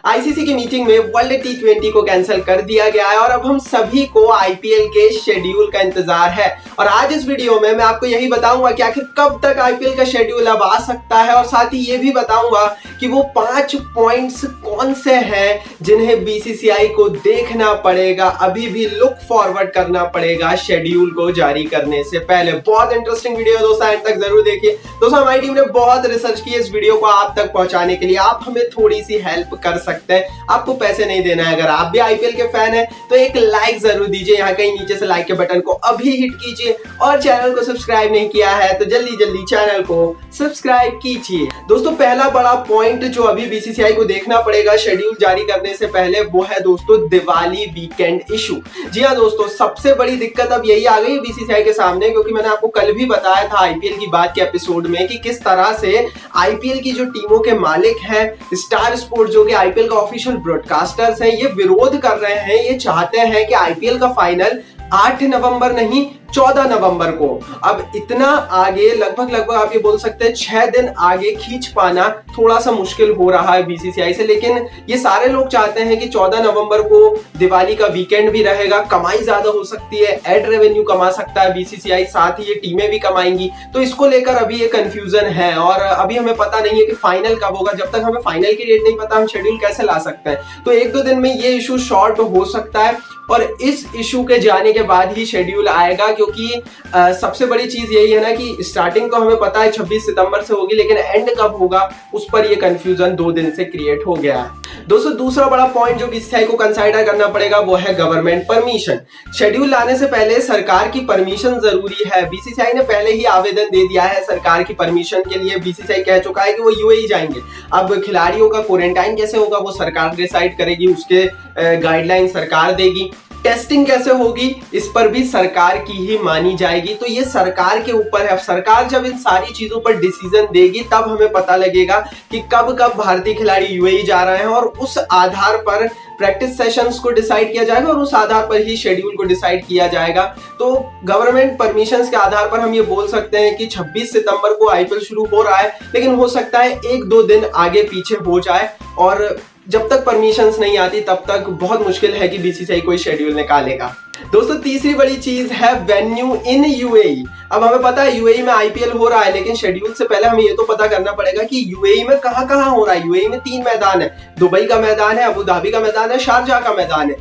ICC की meeting में world टी20 को कैंसिल कर दिया गया है और अब हम सभी को आईपीएल के शेड्यूल का इंतजार है। और आज इस वीडियो में मैं आपको यही बताऊंगा कि आखिर कब तक आईपीएल का शेड्यूल अब आ सकता है और साथ ही ये भी बताऊंगा कि वो 5 पॉइंट्स कौन से हैं जिन्हें बीसीसीआई को देखना पड़ेगा, अभी भी लुक फॉरवर्ड करना पड़ेगा शेड्यूल को जारी करने से पहले। बहुत इंटरेस्टिंग वीडियो है दोस्तों, एंड तक जरूर देखिए। दोस्तों हमारी टीम ने बहुत रिसर्च की इस वीडियो को आप तक पहुंचाने के लिए। आप हमें थोड़ी सी हेल्प कर सकते हैं, आपको पैसे नहीं देना है। अगर आप भी आईपीएल के फैन हैं तो एक लाइक जरूर दीजिए, यहाँ कहीं नीचे से लाइक के बटन को अभी हिट कीजिए और चैनल को सब्सक्राइब नहीं किया है तो जल्दी जल्दी चैनल को सब्सक्राइब कीजिए। दोस्तों पहला बड़ा पॉइंट जो अभी बीसीसीआई को देखना पड़ेगा शेड्यूल जारी करने से पहले वो है दोस्तों दिवाली वीकेंड इशू। जी हाँ दोस्तों, सबसे बड़ी दिक्कत अब यही आ गई है बीसीसीआई के सामने, क्योंकि मैंने आपको कल भी बताया था आईपीएल की बात के एपिसोड में कि किस तरह से आईपीएल की जो टीमों के मालिक हैं स्टार स्पोर्ट्स जो कि आईपीएल का ऑफिशियल ब्रॉडकास्टर्स हैं, ये विरोध कर रहे हैं। ये चाहते हैं कि आईपीएल का फाइनल 8 नवंबर नहीं 14 नवंबर को। अब इतना आगे लगभग आप ये बोल सकते हैं 6 दिन आगे खींच पाना थोड़ा सा मुश्किल हो रहा है बीसीसीआई से, लेकिन ये सारे लोग चाहते हैं कि 14 नवंबर को दिवाली का वीकेंड भी रहेगा, कमाई ज्यादा हो सकती है, एड रेवेन्यू कमा सकता है बीसीसीआई, साथ ही ये टीमें भी कमाएंगी। तो इसको लेकर अभी ये कंफ्यूजन है और अभी हमें पता नहीं है कि फाइनल कब होगा। जब तक हमें फाइनल की डेट नहीं पता हम शेड्यूल कैसे ला सकते हैं। तो 1-2 दिन में ये इशू शॉर्ट हो सकता है और इस इशू के जाने के बाद ही शेड्यूल आएगा, क्योंकि सबसे बड़ी चीज यही है ना कि स्टार्टिंग तो हमें पता है 26 सितंबर से होगी, लेकिन एंड कब होगा उस पर ये कंफ्यूजन 2 दिन से क्रिएट हो गया है। दोस्तों दूसरा बड़ा पॉइंट जो बीसीसीआई को कंसीडर करना पड़ेगा वो है गवर्नमेंट परमिशन। शेड्यूल लाने से पहले सरकार की परमिशन जरूरी है। बीसीसीआई ने पहले ही आवेदन दे दिया है सरकार की परमिशन के लिए। बीसीसीआई कह चुका है कि वो यूएई जाएंगे। अब खिलाड़ियों का क्वारंटाइन कैसे होगा वो सरकार डिसाइड करेगी, उसके गाइडलाइन सरकार देगी। टेस्टिंग कैसे होगी इस पर भी सरकार की ही मानी जाएगी। तो ये सरकार के ऊपर है। अब सरकार जब इन सारी चीजों पर डिसीजन देगी तब हमें पता लगेगा कि कब कब भारतीय खिलाड़ी यूएई जा रहे हैं और उस आधार पर प्रैक्टिस सेशंस को डिसाइड किया जाएगा और उस आधार पर ही शेड्यूल को डिसाइड किया जाएगा। तो गवर्नमेंट परमिशंस के आधार पर हम ये बोल सकते हैं कि 26 सितंबर को आईपीएल शुरू हो रहा है, लेकिन हो सकता है 1-2 दिन आगे पीछे हो जाए और जब तक परमिशंस नहीं आती तब तक बहुत मुश्किल है कि बीसीसीआई कोई शेड्यूल निकालेगा। दोस्तों तीसरी बड़ी चीज है वेन्यू इन यूएई। अब हमें पता है यूएई में आईपीएल हो रहा है, लेकिन शेड्यूल से पहले हमें ये तो पता करना पड़ेगा कि यूएई में कहां हो रहा है। यूएई में 3 मैदान है, दुबई का मैदान है, अबू धाबी का मैदान है, शारजाह का मैदान है।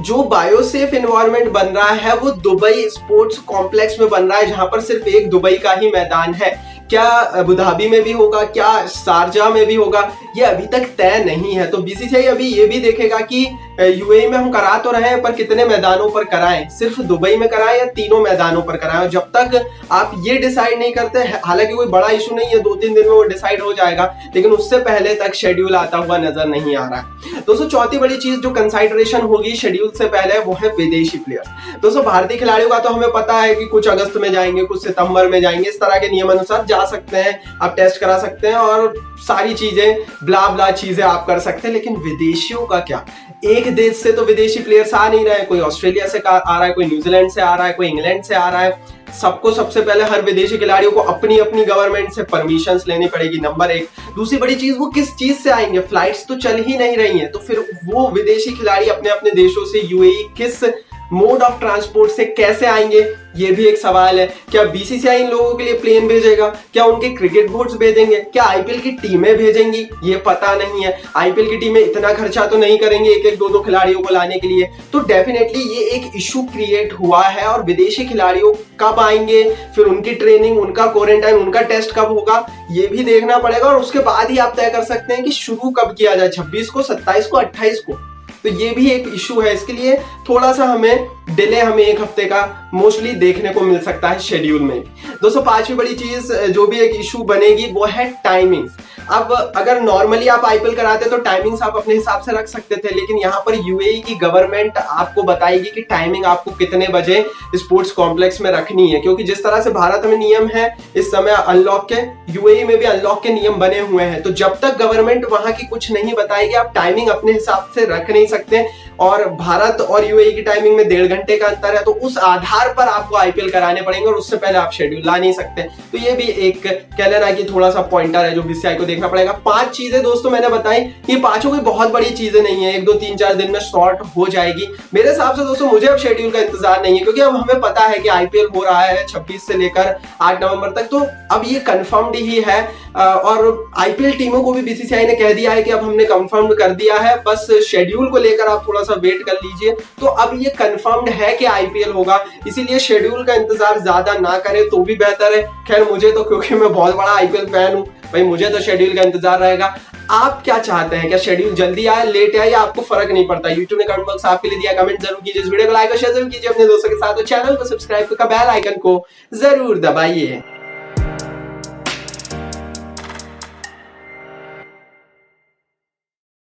जो बायोसेफ एनवायरनमेंट बन रहा है वो दुबई स्पोर्ट्स कॉम्प्लेक्स में बन रहा है, जहां पर सिर्फ एक दुबई का ही मैदान है। क्या अबू धाबी में भी होगा, क्या शारजाह में भी होगा, ये अभी तक तय नहीं है। तो बीसीसीआई अभी ये भी देखेगा कि यूएई में हम करा तो रहे हैं पर कितने मैदानों पर कराएं, सिर्फ दुबई में कराएं या तीनों मैदानों पर कराएं। और जब तक आप ये डिसाइड नहीं करते, हालांकि कोई बड़ा इशू नहीं है, 2-3 दिन में वो डिसाइड हो जाएगा, लेकिन उससे पहले तक शेड्यूल आता हुआ नजर नहीं आ रहा है। दोस्तों चौथी बड़ी चीज जो कंसाइडरेशन होगी शेड्यूल से पहले वो है विदेशी प्लेयर्स। दोस्तों भारतीय खिलाड़ियों का तो हमें पता है कि कुछ अगस्त में जाएंगे, कुछ सितंबर में जाएंगे, इस तरह के नियम अनुसार जा सकते हैं, आप टेस्ट करा सकते हैं और सारी चीजें ब्ला चीजें आप कर सकते हैं। लेकिन विदेशियों का क्या? एक देश से तो विदेशी प्लेयर्स आ नहीं रहे, कोई ऑस्ट्रेलिया से आ रहा है, कोई न्यूजीलैंड से आ रहा है, कोई इंग्लैंड से आ रहा है। सबको सबसे पहले हर विदेशी खिलाड़ियों को अपनी अपनी गवर्नमेंट से परमिशंस लेनी पड़ेगी, नंबर 1। दूसरी बड़ी चीज वो किस चीज से आएंगे, फ्लाइट्स तो चल ही नहीं रही हैं, तो फिर वो विदेशी खिलाड़ी अपने अपने देशों से यूएई किस मोड ऑफ ट्रांसपोर्ट से कैसे आएंगे, ये भी एक सवाल है। क्या बीसीसीआई इन लोगों के लिए प्लेन भेजेगा? क्या उनके क्रिकेट बोर्ड्स भेजेंगे? क्या आईपीएल की टीमें भेजेंगी? ये पता नहीं है। आईपीएल की टीमें इतना खर्चा तो नहीं करेंगे 1-2 खिलाड़ियों को लाने के लिए। तो डेफिनेटली ये एक इशू क्रिएट हुआ है और विदेशी खिलाड़ियों कब आएंगे, फिर उनकी ट्रेनिंग, उनका क्वारंटाइन, उनका टेस्ट कब होगा, ये भी देखना पड़ेगा। और उसके बाद ही आप तय कर सकते हैं कि शुरू कब किया जाए, 26 को, 27 को, 28 को। तो ये भी एक इशू है। इसके लिए थोड़ा सा हमें डिले, हमें 1 हफ्ते का मोस्टली देखने को मिल सकता है शेड्यूल में। दोस्तों पांचवी बड़ी चीज जो भी एक इशू बनेगी वो है टाइमिंग्स। अब अगर नॉर्मली आप आईपीएल कराते तो टाइमिंग्स आप अपने हिसाब से रख सकते थे, लेकिन यहाँ पर यूएई की गवर्नमेंट आपको बताएगी कि टाइमिंग आपको कितने बजे स्पोर्ट्स कॉम्प्लेक्स में रखनी है। क्योंकि जिस तरह से भारत में नियम है इस समय अनलॉक के, यूएई में भी अनलॉक के नियम बने हुए हैं। तो जब तक गवर्नमेंट वहां की कुछ नहीं बताएगी आप टाइमिंग अपने हिसाब से रख नहीं सकते। और भारत और यूएई की टाइमिंग में 1.5 घंटे का अंतर है, तो उस आधार पर आपको आईपीएल कराने पड़ेंगे और उससे पहले आप शेड्यूल ला नहीं सकते। तो ये भी एक कह लेना कि थोड़ा सा पॉइंटर है जो बीसीसीआई को देखना पड़ेगा। 5 चीजें दोस्तों मैंने बताई, ये पांचों कोई बहुत बड़ी चीजें नहीं है, 1 2 3 4 दिन में सॉर्ट हो जाएगी मेरे हिसाब से। दोस्तों मुझे अब शेड्यूल का इंतजार नहीं है, क्योंकि अब हमें पता है कि आईपीएल हो रहा है 26 से लेकर 8 नवंबर तक, तो अब ये कंफर्म्ड ही है। और आईपीएल टीमों को भी बीसीसीआई ने कह दिया है कि अब हमने कंफर्म कर दिया है, बस शेड्यूल को लेकर आप थोड़ा सा वेट कर लीजिए। तो अब ये कंफर्म्ड है कि आईपीएल होगा, इसीलिए शेड्यूल का इंतजार ज्यादा ना करें तो भी बेहतर है। खैर मुझे तो, क्योंकि मैं बहुत बड़ा आईपीएल फैन हूं भाई, मुझे तो शेड्यूल का इंतजार रहेगा। आप क्या चाहते हैं, क्या शेड्यूल जल्दी आए लेट आए या आपको फर्क नहीं पड़ता? यूट्यूब ने कमेंट बॉक्स आपके लिए दिया, कमेंट जरूर कीजिए, इस वीडियो को लाइक और शेयर जरूर कीजिए अपने दोस्तों के साथ, और चैनल को सब्सक्राइब कर बेल आइकन को जरूर दबाइए।